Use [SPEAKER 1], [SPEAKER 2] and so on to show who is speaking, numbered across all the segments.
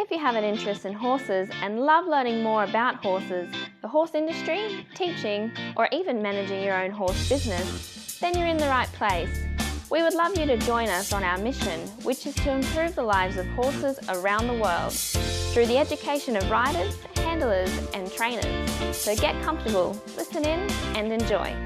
[SPEAKER 1] If you have an interest in horses and love learning more about horses, the horse industry, teaching, or even managing your own horse business, then you're in the right place. We would love you to join us on our mission, which is to improve the lives of horses around the world through the education of riders, handlers, and trainers. So get comfortable, listen in, and enjoy.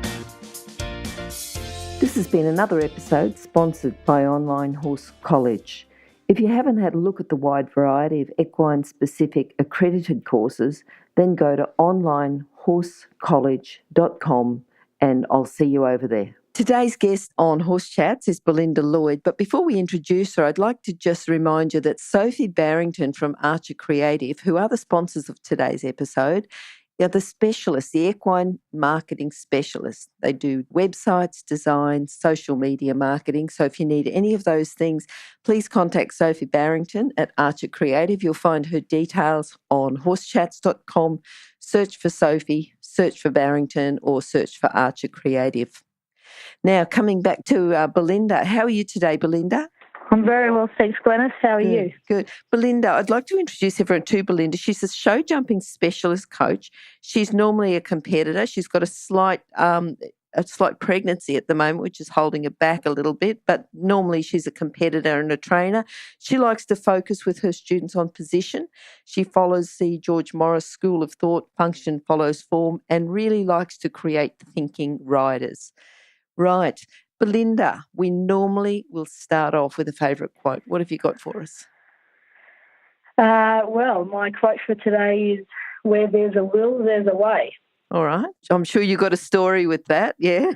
[SPEAKER 2] This has been another episode sponsored by Online Horse College. If you haven't had a look at the wide variety of equine-specific accredited courses, then go to onlinehorsecollege.com and I'll see you over there. Today's guest on Horse Chats is Belinda Lloyd, but before we introduce her, I'd like to just remind you that Sophie Barrington from Archer Creative, who are the sponsors of today's episode, are the specialists, the equine marketing specialists. They do websites, design, social media marketing. So if you need any of those things, please contact Sophie Barrington at Archer Creative. You'll find her details on horsechats.com. Search for Sophie, search for Barrington, or search for Archer Creative. Now, coming back to Belinda. How are you today, Belinda?
[SPEAKER 3] I'm very well, thanks, Glenys. How are you?
[SPEAKER 2] Good. Belinda, I'd like to introduce everyone to Belinda. She's a show jumping specialist coach. She's normally a competitor. She's got a slight pregnancy at the moment, which is holding her back a little bit, but normally she's a competitor and a trainer. She likes to focus with her students on position. She follows the George Morris School of Thought, function follows form, and really likes to create thinking riders. Right. Belinda, we normally will start off with a favourite quote. What have you got for us?
[SPEAKER 3] Well, my quote for today is, where there's a will, there's a way.
[SPEAKER 2] All right. I'm sure you got a story with that, yeah?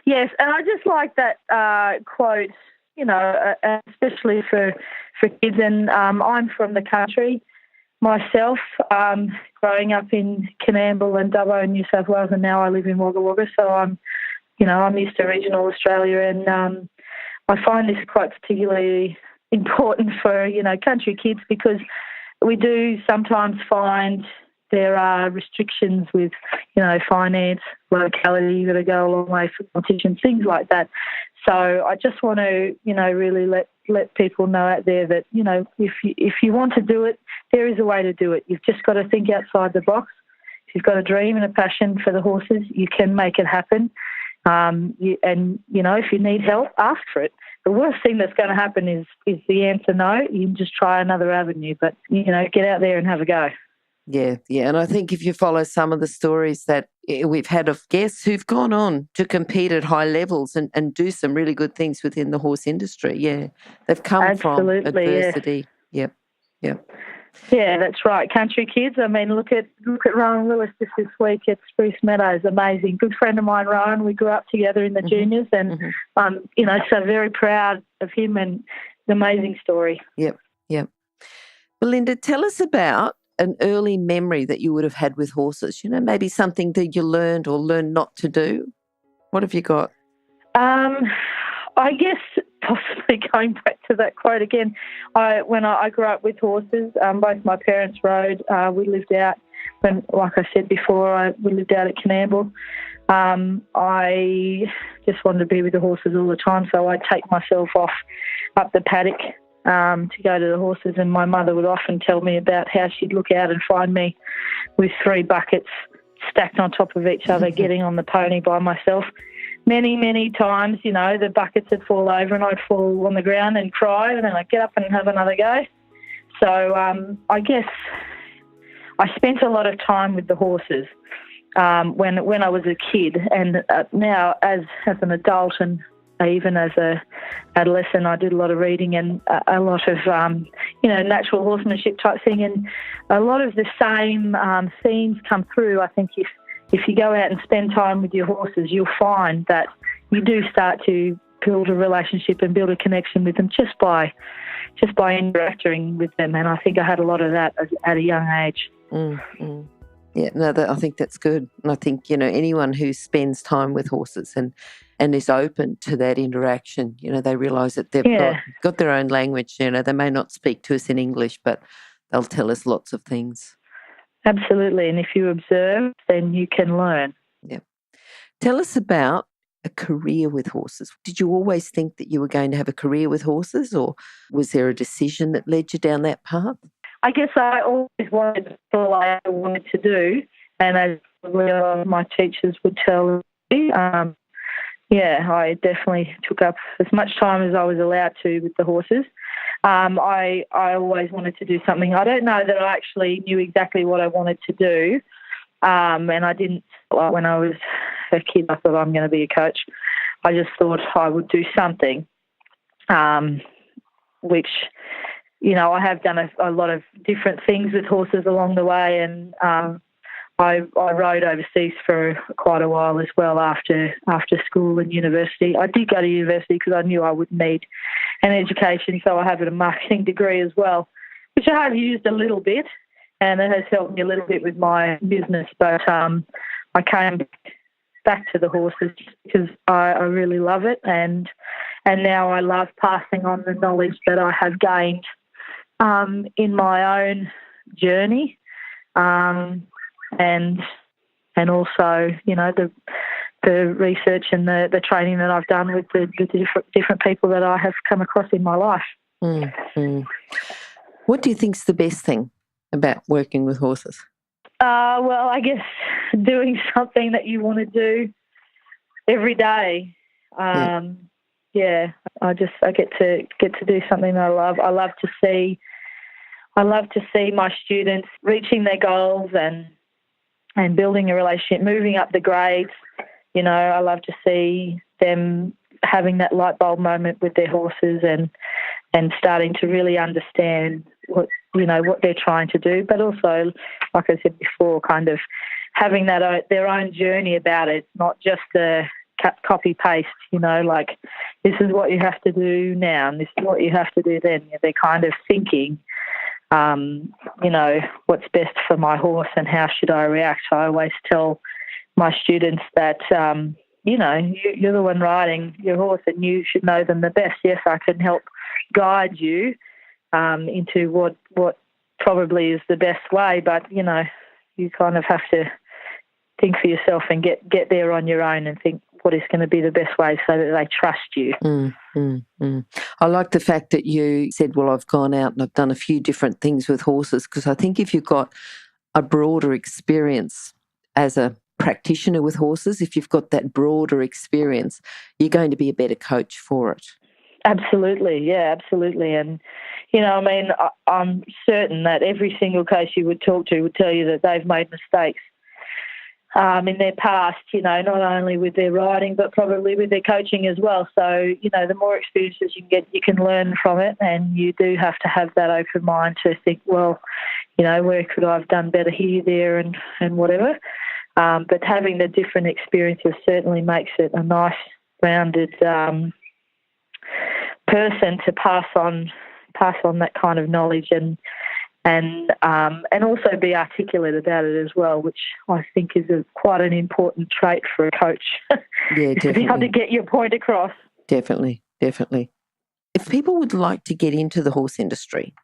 [SPEAKER 3] Yes, and I just like that quote, especially for kids. And I'm from the country myself, growing up in Coonamble and Dubbo in New South Wales, and now I live in Wagga Wagga, so I'm used to regional Australia, and I find this quite particularly important for, country kids, because we do sometimes find there are restrictions with, finance, locality, you've got to go a long way for competition, things like that. So I just want to, really let people know out there that, if you want to do it, there is a way to do it. You've just got to think outside the box. If you've got a dream and a passion for the horses, you can make it happen. If you need help, ask for it. The worst thing that's going to happen is the answer no. You can just try another avenue, but, get out there and have a go.
[SPEAKER 2] Yeah. And I think if you follow some of the stories that we've had of guests who've gone on to compete at high levels and do some really good things within the horse industry, yeah, they've come from adversity. Yeah. Yep.
[SPEAKER 3] Yeah, that's right. Country kids. I mean, look at Rowan Lewis just this week at Spruce Meadows. Amazing. Good friend of mine, Rowan. We grew up together in the juniors, and so very proud of him, and an amazing story.
[SPEAKER 2] Yep. Belinda, tell us about an early memory that you would have had with horses. Maybe something that you learned or learned not to do. What have you got?
[SPEAKER 3] I guess possibly going back to that quote again, when I grew up with horses, both my parents rode. We lived out, like I said before, we lived out at Coonamble. I just wanted to be with the horses all the time, so I'd take myself off up the paddock to go to the horses, and my mother would often tell me about how she'd look out and find me with 3 buckets stacked on top of each other, getting on the pony by myself. Many, many times, the buckets would fall over and I'd fall on the ground and cry, and then I'd get up and have another go. So I guess I spent a lot of time with the horses when I was a kid, and now as an adult and even as a adolescent, I did a lot of reading and a lot of, natural horsemanship type thing, and a lot of the same themes come through. I think if you go out and spend time with your horses, you'll find that you do start to build a relationship and build a connection with them just by interacting with them. And I think I had a lot of that at a young age.
[SPEAKER 2] Mm-hmm. Yeah, no, I think that's good. And I think, anyone who spends time with horses and is open to that interaction, they realise that they've got their own language. They may not speak to us in English, but they'll tell us lots of things.
[SPEAKER 3] Absolutely. And if you observe, then you can learn.
[SPEAKER 2] Yeah. Tell us about a career with horses? Did you always think that you were going to have a career with horses, or was there a decision that led you down that path?
[SPEAKER 3] I guess I always wanted to do what I wanted to do, and as my teachers would tell me, I definitely took up as much time as I was allowed to with the horses. I always wanted to do something. I don't know that I actually knew exactly what I wanted to do, and I didn't, when I was a kid, I thought I'm going to be a coach. I just thought I would do something, which, you know, I have done a lot of different things with horses along the way, and I rode overseas for quite a while as well after school and university. I did go to university because I knew I would need an education, so I have a marketing degree as well, which I have used a little bit, and it has helped me a little bit with my business. But I came back to the horses because I really love it, and now I love passing on the knowledge that I have gained in my own journey. And also, you know, the research and the training that I've done with the different people that I have come across in my life.
[SPEAKER 2] Mm-hmm. What do you think's the best thing about working with horses?
[SPEAKER 3] Well, I guess doing something that you want to do every day. I get to do something that I love. I love to see my students reaching their goals and building a relationship, moving up the grades. You know, I love to see them having that light bulb moment with their horses and starting to really understand what they're trying to do, but also, like I said before, kind of having their own journey about it, not just the copy paste, you know, like this is what you have to do now and this is what you have to do then. They're kind of thinking, you know, what's best for my horse and how should I react. I always tell my students that, you know, you're the one riding your horse and you should know them the best. Yes, I can help guide you into what probably is the best way, but, you know, you kind of have to think for yourself and get there on your own and think what is going to be the best way so that they trust you.
[SPEAKER 2] I like the fact that you said, well, I've gone out and I've done a few different things with horses, because I think if you've got a broader experience as a practitioner with horses, if you've got that broader experience, you're going to be a better coach for it.
[SPEAKER 3] Absolutely, yeah, absolutely. And, you know, I mean, I'm certain that every single coach you would talk to would tell you that they've made mistakes in their past, you know, not only with their riding, but probably with their coaching as well. So, you know, the more experiences you can get, you can learn from it, and you do have to have that open mind to think, well, you know, where could I have done better here, there, and whatever. But having the different experiences certainly makes it a nice, rounded person to pass on that kind of knowledge and also be articulate about it as well, which I think is quite an important trait for a coach.
[SPEAKER 2] Yeah, definitely.
[SPEAKER 3] To be able to get your point across.
[SPEAKER 2] Definitely. If people would like to get into the horse industry,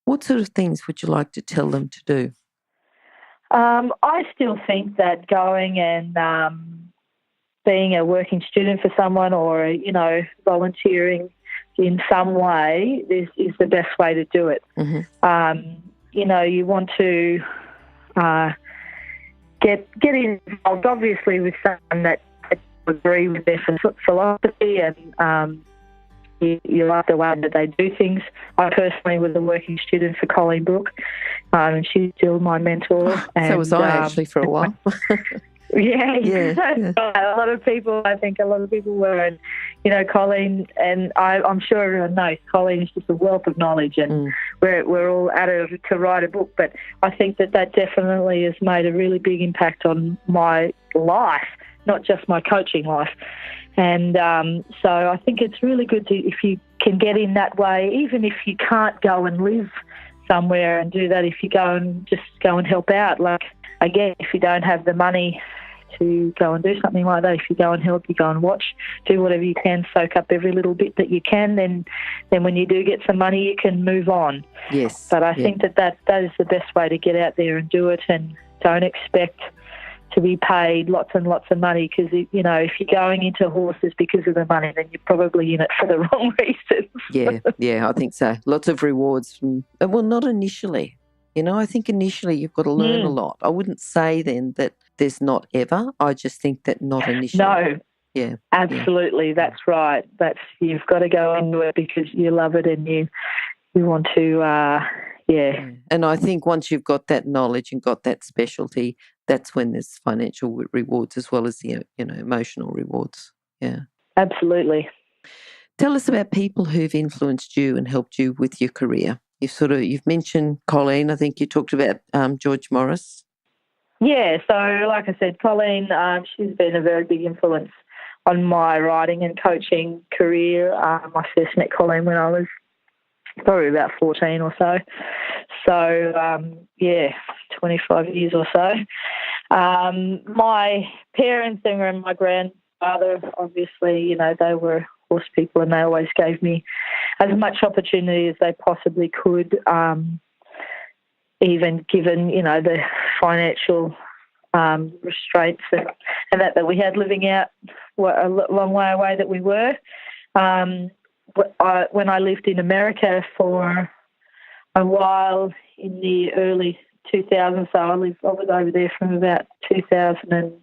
[SPEAKER 2] what sort of things would you like to tell them to do?
[SPEAKER 3] I still think that going and being a working student for someone or, you know, volunteering in some way is the best way to do it. Mm-hmm. You know, you want to get involved, obviously, with someone that agree with their philosophy and you like the way that they do things. I personally was a working student for Colleen Brooke, and she's still my mentor. And,
[SPEAKER 2] so was I actually for a while.
[SPEAKER 3] Yeah.
[SPEAKER 2] Yeah.
[SPEAKER 3] A lot of people were, and, you know, Colleen, and I'm sure everyone knows, Colleen is just a wealth of knowledge, and we're all at it to write a book, but I think that definitely has made a really big impact on my life, not just my coaching life. And so I think it's really good if you can get in that way, even if you can't go and live somewhere and do that, if you go and help out. Like, again, if you don't have the money to go and do something like that, if you go and help, you go and watch, do whatever you can, soak up every little bit that you can, then when you do get some money, you can move on.
[SPEAKER 2] Yes.
[SPEAKER 3] But I think that is the best way to get out there and do it, and don't expect to be paid lots and lots of money, because, you know, if you're going into horses because of the money, then you're probably in it for the wrong reasons.
[SPEAKER 2] Yeah, I think so. Lots of rewards. Well, not initially. You know, I think initially you've got to learn a lot. I wouldn't say then that there's not ever. I just think that not initially.
[SPEAKER 3] No.
[SPEAKER 2] Yeah.
[SPEAKER 3] Absolutely. That's right. You've got to go into it because you love it and you want to, yeah.
[SPEAKER 2] And I think once you've got that knowledge and got that specialty, that's when there's financial rewards as well as the, you know, emotional rewards. Yeah.
[SPEAKER 3] Absolutely.
[SPEAKER 2] Tell us about people who've influenced you and helped you with your career. You've mentioned Colleen. I think you talked about George Morris.
[SPEAKER 3] Yeah, so like I said, Colleen, she's been a very big influence on my riding and coaching career. I first met Colleen when I was probably about 14 or so. So, 25 years or so. My parents and my grandfather, obviously, you know, they were horse people and they always gave me as much opportunity as they possibly could, even given, you know, the financial restraints and that we had living out a long way away that we were. When I lived in America for a while in the early 2000s, so I was over there from about 2002,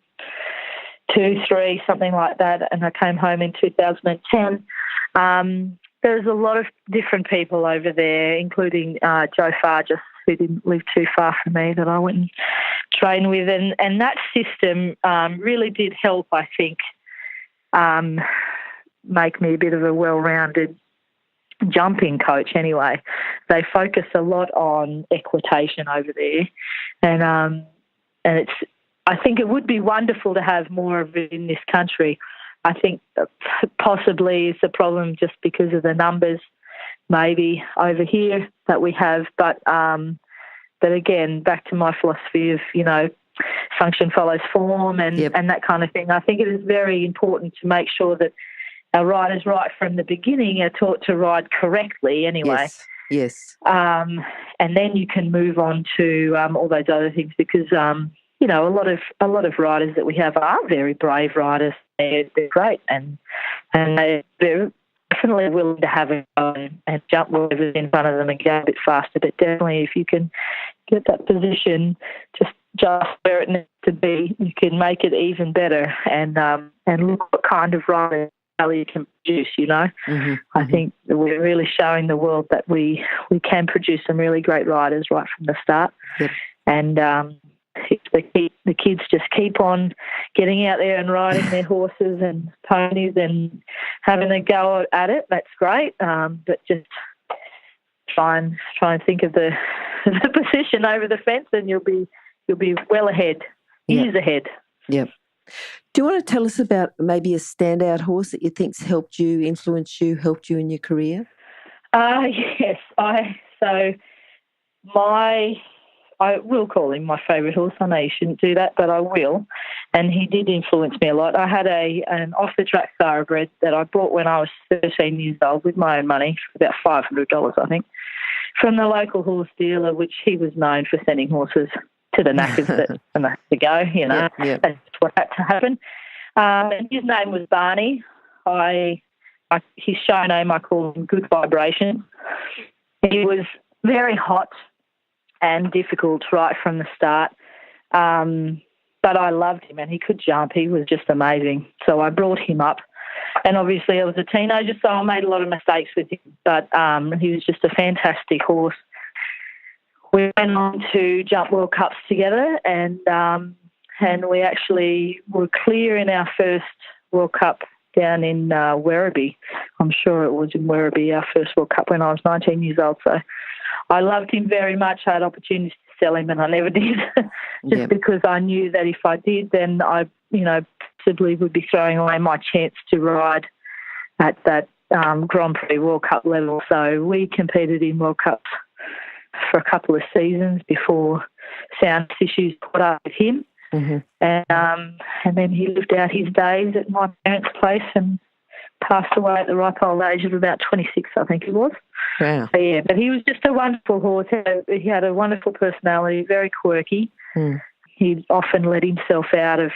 [SPEAKER 3] 2003, something like that, and I came home in 2010. There's a lot of different people over there, including Joe Fargus, who didn't live too far from me, that I went and trained with. And that system really did help, I think, make me a bit of a well-rounded jumping coach anyway. They focus a lot on equitation over there. And I think it would be wonderful to have more of it in this country. I think possibly it's a problem just because of the numbers maybe over here that we have. But again, back to my philosophy of, you know, function follows form and that kind of thing. I think it is very important to make sure that our riders right from the beginning are taught to ride correctly anyway.
[SPEAKER 2] Yes.
[SPEAKER 3] And then you can move on to all those other things because, you know, a lot of riders that we have are very brave riders. They're great and they're definitely willing to have a go and jump whatever's in front of them and go a bit faster. But definitely if you can get that position just where it needs to be, you can make it even better and look what kind of rider you can produce, you know. I think we're really showing the world that we can produce some really great riders right from the start. And if the kids just keep on getting out there and riding their horses and ponies and having a go at it, that's great. But just try and think of the position over the fence, and you'll be well ahead, years ahead.
[SPEAKER 2] Yep. Do you want to tell us about maybe a standout horse that you think's helped you, influenced you, helped you in your career?
[SPEAKER 3] Yes. I will call him my favourite horse. I know you shouldn't do that, but I will. And he did influence me a lot. I had an off-the-track thoroughbred that I bought when I was 13 years old with my own money for about $500, I think, from the local horse dealer, which he was known for sending horses to the knackers that had to go, you know. That's what had to happen. And his name was Barney. His show name, I call him Good Vibration. He was very hot and difficult right from the start. But I loved him and he could jump. He was just amazing. So I brought him up. And obviously I was a teenager, so I made a lot of mistakes with him. But he was just a fantastic horse. We went on to jump World Cups together and we actually were clear in our first World Cup down in Werribee. I'm sure it was in Werribee, our first World Cup when I was 19 years old. So I loved him very much. I had opportunities to sell him and I never did because I knew that if I did, then I, you know, possibly would be throwing away my chance to ride at that Grand Prix World Cup level. So we competed in World Cups for a couple of seasons before sound issues caught up with him. And then he lived out his days at my parents' place and passed away at the ripe old age of about 26, I think he was.
[SPEAKER 2] Wow.
[SPEAKER 3] So, yeah, but he was just a wonderful horse. He had a wonderful personality, very quirky. He'd often let himself out of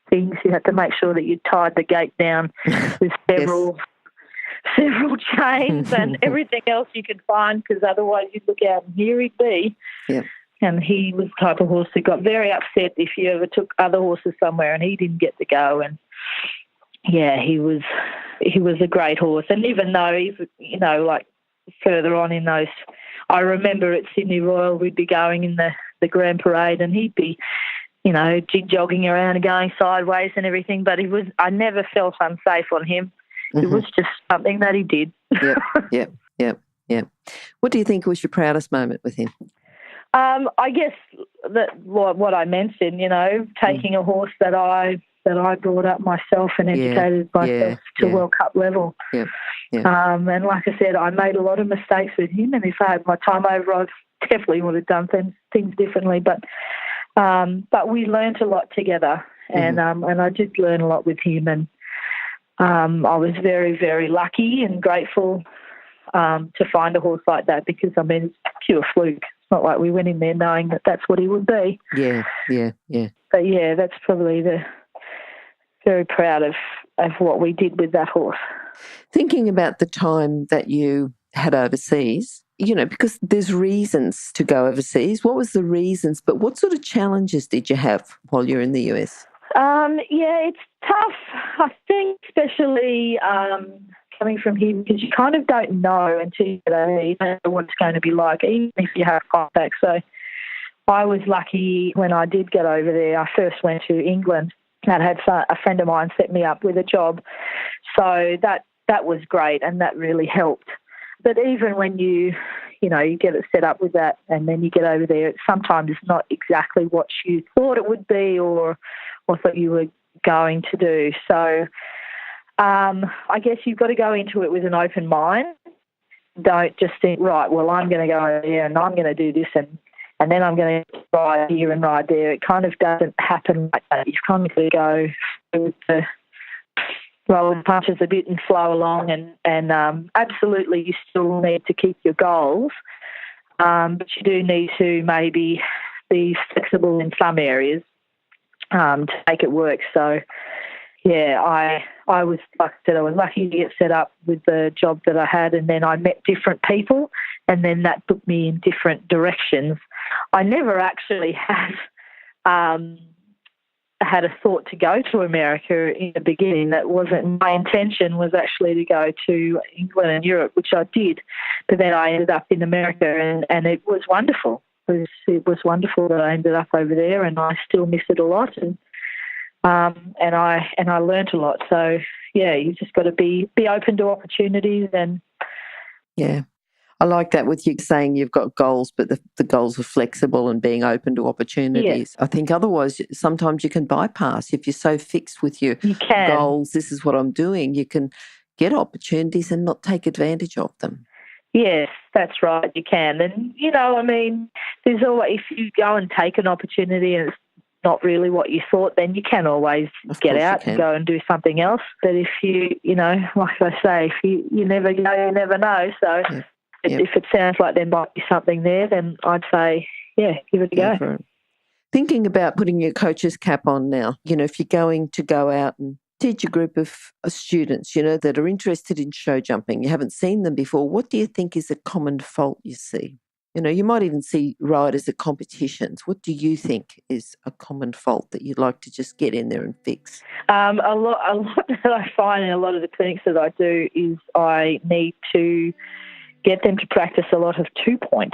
[SPEAKER 3] things. You had to make sure that you tied the gate down with several chains and everything else you could find, because otherwise you'd look out and here he'd be.
[SPEAKER 2] Yep.
[SPEAKER 3] And he was the type of horse that got very upset if you ever took other horses somewhere and he didn't get to go. And yeah, he was a great horse. And even though he's, you know, like further on in those, I remember at Sydney Royal we'd be going in the Grand Parade and he'd be, you know, jig-jogging around and going sideways and everything. But I never felt unsafe on him. It was just something that he did.
[SPEAKER 2] Yep. What do you think was your proudest moment with him?
[SPEAKER 3] I guess that what I mentioned, you know, taking a horse that I brought up myself and educated myself to World Cup level.
[SPEAKER 2] Yeah.
[SPEAKER 3] And like I said, I made a lot of mistakes with him, and if I had my time over, I definitely would have done things differently. But we learnt a lot together, and I did learn a lot with him, and I was very, very lucky and grateful to find a horse like that, because, I mean, it's pure fluke. It's not like we went in there knowing that that's what he would be.
[SPEAKER 2] Yeah.
[SPEAKER 3] But, yeah, that's probably very proud of what we did with that horse.
[SPEAKER 2] Thinking about the time that you had overseas, you know, because there's reasons to go overseas. What was the reasons, but what sort of challenges did you have while you're in the US?
[SPEAKER 3] Yeah, it's tough, I think, especially coming from here, because you kind of don't know until you get over there. You don't know what it's going to be like, even if you have contact. So I was lucky when I did get over there. I first went to England and had a friend of mine set me up with a job. So that was great, and that really helped. But even when you get it set up with that and then you get over there, it sometimes it's not exactly what you thought it would be or thought you were going to do. So I guess you've got to go into it with an open mind. Don't just think, right, well, I'm going to go over there and I'm going to do this and then I'm going to ride here and ride there. It kind of doesn't happen like that. You've kind of got to go with the roll the punches a bit and flow along, and absolutely you still need to keep your goals, but you do need to maybe be flexible in some areas to make it work. So, yeah, I was, like I said, I was lucky to get set up with the job that I had, and then I met different people, and then that took me in different directions. I never actually had a thought to go to America in the beginning. That wasn't my intention. Was actually to go to England and Europe, which I did, but then I ended up in America, and it was wonderful. It was wonderful that I ended up over there, and I still miss it a lot, and I learnt a lot. So yeah, you just got to be open to opportunities. And
[SPEAKER 2] yeah, I like that with you saying you've got goals, but the goals are flexible and being open to opportunities. Yeah. I think otherwise sometimes you can bypass. If you're so fixed with your goals, this is what I'm doing, you can get opportunities and not take advantage of them.
[SPEAKER 3] Yes, that's right, you can. And, you know, I mean, there's always, if you go and take an opportunity and it's not really what you thought, then you can always get out and go and do something else. But if you know, like I say, if you never go, you never know. So if it sounds like there might be something there, then I'd say, yeah, give it a go.
[SPEAKER 2] Right. Thinking about putting your coach's cap on now, you know, if you're going to go out and teach a group of students, you know, that are interested in show jumping, you haven't seen them before, what do you think is a common fault you see? You know, you might even see riders at competitions. What do you think is a common fault that you'd like to just get in there and fix?
[SPEAKER 3] A lot that I find in a lot of the clinics that I do is I need to get them to practice a lot of 2-point.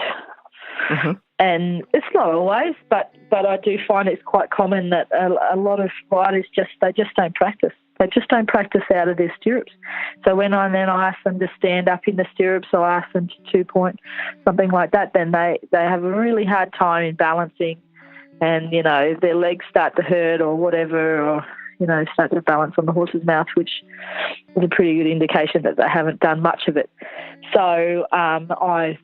[SPEAKER 2] Mm-hmm.
[SPEAKER 3] And it's not always, but I do find it's quite common that a lot of riders just don't practice. They just don't practice out of their stirrups. So when I ask them to stand up in the stirrups, or I ask them to 2-point, something like that, then they have a really hard time in balancing, and, you know, their legs start to hurt or whatever, or, you know, start to balance on the horse's mouth, which is a pretty good indication that they haven't done much of it. So I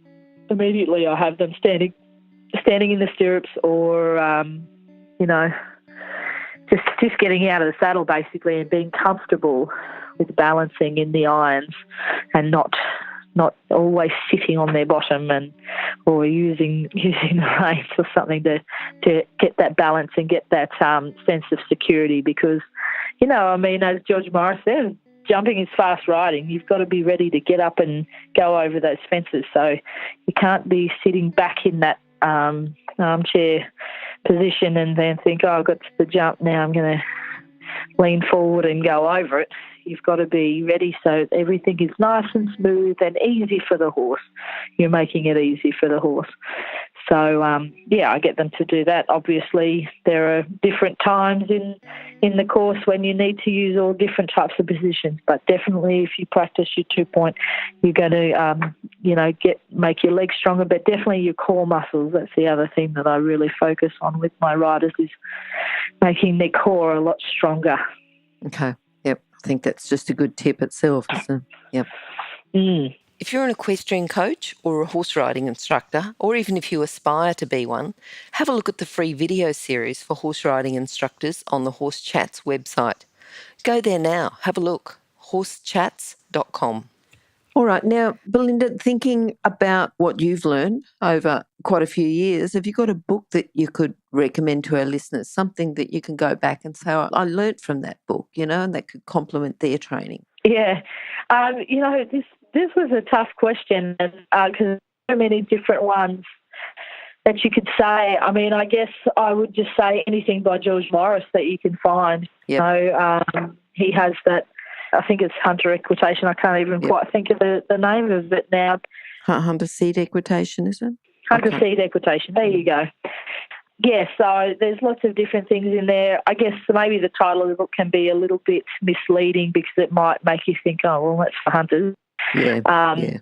[SPEAKER 3] immediately have them standing in the stirrups, or, you know, just getting out of the saddle basically and being comfortable with balancing in the irons and not not always sitting on their bottom or using the reins or something to get that balance and get that sense of security. Because, as George Morris said, jumping is fast riding. You've got to be ready to get up and go over those fences. So you can't be sitting back in that armchair position and then think, I've got to jump now, I'm going to lean forward and go over it. You've got to be ready so everything is nice and smooth and easy for the horse. You're making it easy for the horse. So, I get them to do that. Obviously, there are different times in the course when you need to use all different types of positions, but definitely if you practice your 2-point, you're going to, make your legs stronger, but definitely your core muscles. That's the other thing that I really focus on with my riders, is making their core a lot stronger.
[SPEAKER 2] Okay. Yep. I think that's just a good tip itself, isn't it? Yep. If you're an equestrian coach or a horse riding instructor, or even if you aspire to be one, have a look at the free video series for horse riding instructors on the Horse Chats website. Go there now, have a look, horsechats.com. All right, now, Belinda, thinking about what you've learned over quite a few years, have you got a book that you could recommend to our listeners, something that you can go back and say, I learnt from that book, and that could complement their training?
[SPEAKER 3] Yeah. This was a tough question because so many different ones that you could say. I mean, I guess I would just say anything by George Morris that you can find. Yep. He has that, I think it's Hunter Equitation. I can't even quite think of the name of it now.
[SPEAKER 2] Hunter Seat Equitation, is it?
[SPEAKER 3] Hunter Seat Equitation. There you go. Yeah, so there's lots of different things in there. I guess maybe the title of the book can be a little bit misleading because it might make you think, oh, well, that's for hunters.
[SPEAKER 2] Yeah,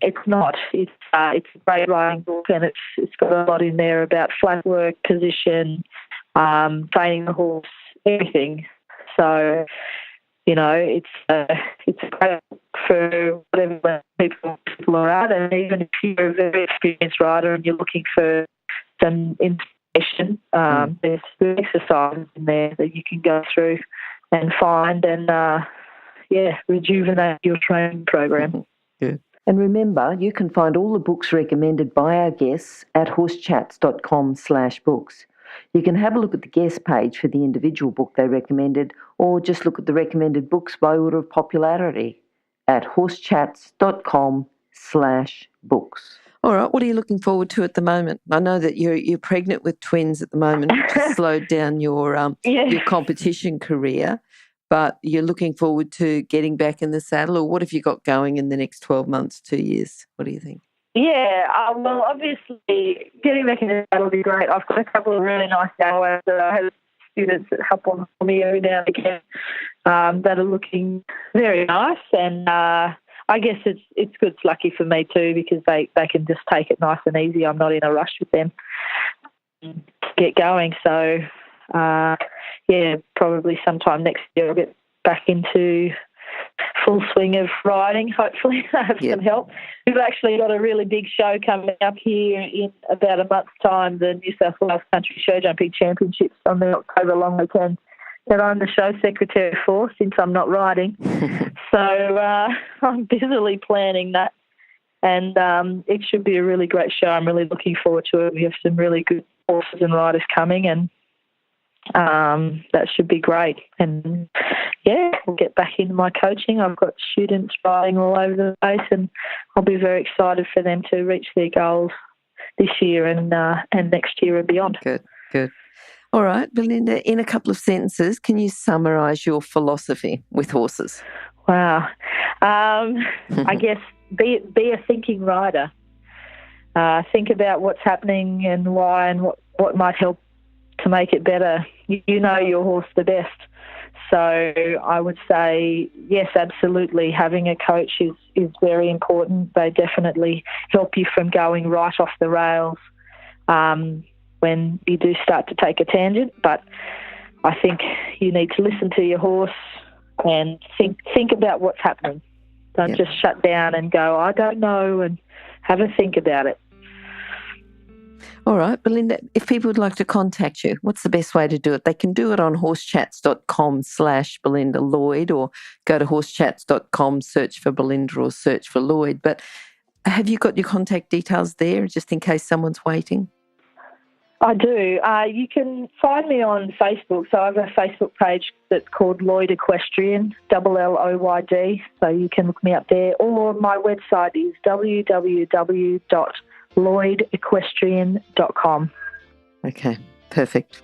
[SPEAKER 3] It's not. It's a great writing book, and it's got a lot in there about flat work, position, training the horse, everything. So, it's a great book for whatever people are at, and even if you're a very experienced rider and you're looking for some information, there's exercises in there that you can go through and find and, rejuvenate your training program.
[SPEAKER 2] Mm-hmm. Yeah. And remember, you can find all the books recommended by our guests at horsechats.com/books. You can have a look at the guest page for the individual book they recommended, or just look at the recommended books by order of popularity at horsechats.com/books. All right, what are you looking forward to at the moment? I know that you're pregnant with twins at the moment, which has slowed down your competition career. But you're looking forward to getting back in the saddle, or what have you got going in the next 12 months, 2 years? What do you think?
[SPEAKER 3] Yeah, well, obviously, getting back in the saddle will be great. I've got a couple of really nice hours that I have students that help on for me every now and again that are looking very nice. And I guess it's good, it's lucky for me too, because they can just take it nice and easy. I'm not in a rush with them to get going. So, probably sometime next year I'll get back into full swing of riding, hopefully. I have some help. We've actually got a really big show coming up here in about a month's time, the New South Wales Country Show Jumping Championships on the October long weekend that I'm the show secretary for since I'm not riding. So I'm busily planning that. And it should be a really great show. I'm really looking forward to it. We have some really good horses and riders coming, and that should be great. And we'll get back into my coaching. I've got students riding all over the place, and I'll be very excited for them to reach their goals this year and next year and beyond.
[SPEAKER 2] Good. All right, Belinda, in a couple of sentences, can you summarise your philosophy with horses?
[SPEAKER 3] Wow. I guess be a thinking rider. Think about what's happening and why and what might help to make it better. You know your horse the best. So I would say, yes, absolutely, having a coach is very important. They definitely help you from going right off the rails when you do start to take a tangent. But I think you need to listen to your horse and think about what's happening. Don't just shut down and go, I don't know, and have a think about it.
[SPEAKER 2] All right, Belinda, if people would like to contact you, what's the best way to do it? They can do it on horsechats.com/Belinda Lloyd, or go to horsechats.com, search for Belinda or search for Lloyd. But Have you got your contact details there, just in case someone's waiting?
[SPEAKER 3] I do. You can find me on Facebook. So I have a Facebook page that's called Lloyd Equestrian, LLOYD. So you can look me up there. Or my website is www.lloydequestrian.com.
[SPEAKER 2] Okay, perfect.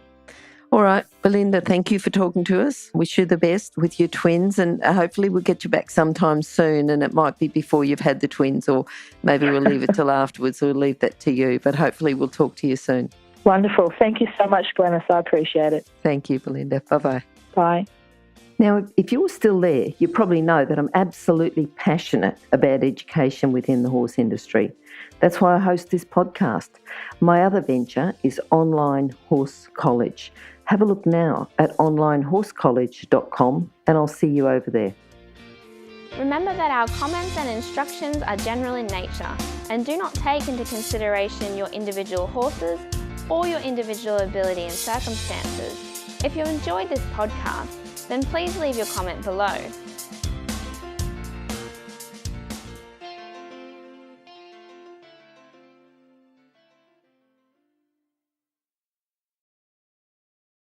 [SPEAKER 2] All right, Belinda, thank you for talking to us. Wish you the best with your twins, and hopefully we'll get you back sometime soon, and it might be before you've had the twins, or maybe we'll leave it till afterwards. We'll leave that to you, but hopefully we'll talk to you soon.
[SPEAKER 3] Wonderful. Thank you so much, Glenys. I appreciate it.
[SPEAKER 2] Thank you, Belinda. Bye-bye.
[SPEAKER 3] Bye.
[SPEAKER 2] Now, if you're still there, you probably know that I'm absolutely passionate about education within the horse industry. That's why I host this podcast. My other venture is Online Horse College. Have a look now at onlinehorsecollege.com, and I'll see you over there.
[SPEAKER 1] Remember that our comments and instructions are general in nature and do not take into consideration your individual horses or your individual ability and circumstances. If you enjoyed this podcast, then please leave your comment below.